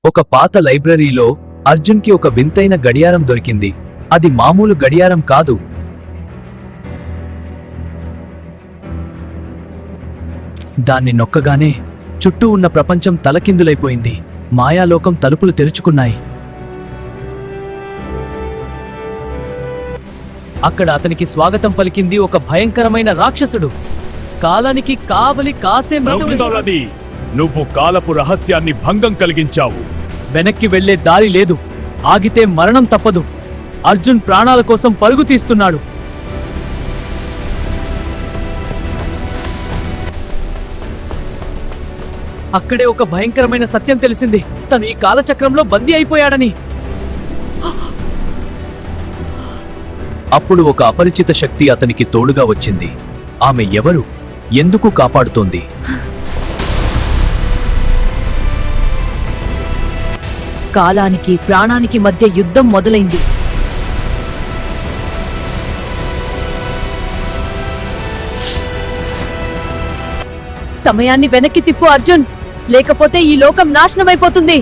ఒక పాత లైబ్రరీలో అర్జున్కి ఒక వింతైన గడియారం దొరికింది. అది మామూలు గడియారం కాదు. దాన్ని నొక్కగానే చుట్టూ ఉన్న ప్రపంచం తలకిందులైపోయింది. మాయాలోకం తలుపులు తెరుచుకున్నాయి. అక్కడ అతనికి స్వాగతం పలికింది ఒక భయంకరమైన రాక్షసుడు. కాలానికి కావలి కాసే నవ్వుతావది. నువ్వు కాలపు రహస్యాన్ని భంగం కలిగించావు. వెనక్కి వెళ్లే దారి లేదు. ఆగితే మరణం తప్పదు. అర్జున్ ప్రాణాల కోసం పరుగు తీస్తున్నాడు. అక్కడే ఒక భయంకరమైన సత్యం తెలిసింది. తను ఈ కాలచక్రంలో బందీ అయిపోయాడని. అప్పుడు ఒక అపరిచిత శక్తి అతనికి తోడుగా వచ్చింది. ఆమె ఎవరు? ఎందుకు కాపాడుతోంది? కాలానికి ప్రాణానికి మధ్య యుద్ధం మొదలైంది. సమయాన్ని వెనక్కి తిప్పు అర్జున్, లేకపోతే ఈ లోకం నాశనమైపోతుంది.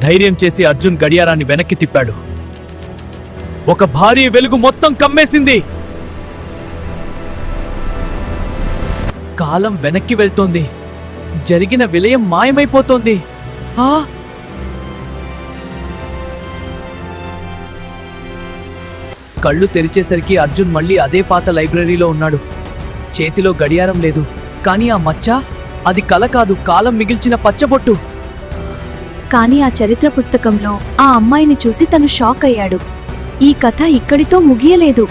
ధైర్యం చేసి అర్జున్ గడియారాన్ని వెనక్కి తిప్పాడు. ఒక భారీ వెలుగు మొత్తం కమ్మేసింది. కాలం వెనక్కి వెళ్తోంది. జరిగిన విలయం మాయమైపోతోంది. కళ్ళు తెరిచేసరికి అర్జున్ మళ్ళీ అదే పాత లైబ్రరీలో ఉన్నాడు. చేతిలో గడియారం లేదు, కానీ ఆ మచ్చ, అది కల కాదు, కాలం మిగిల్చిన పచ్చబొట్టు. కానీ ఆ చరిత్ర పుస్తకంలో ఆ అమ్మాయిని చూసి తను షాక్ అయ్యాడు. ఈ కథ ఇక్కడితో ముగియలేదు.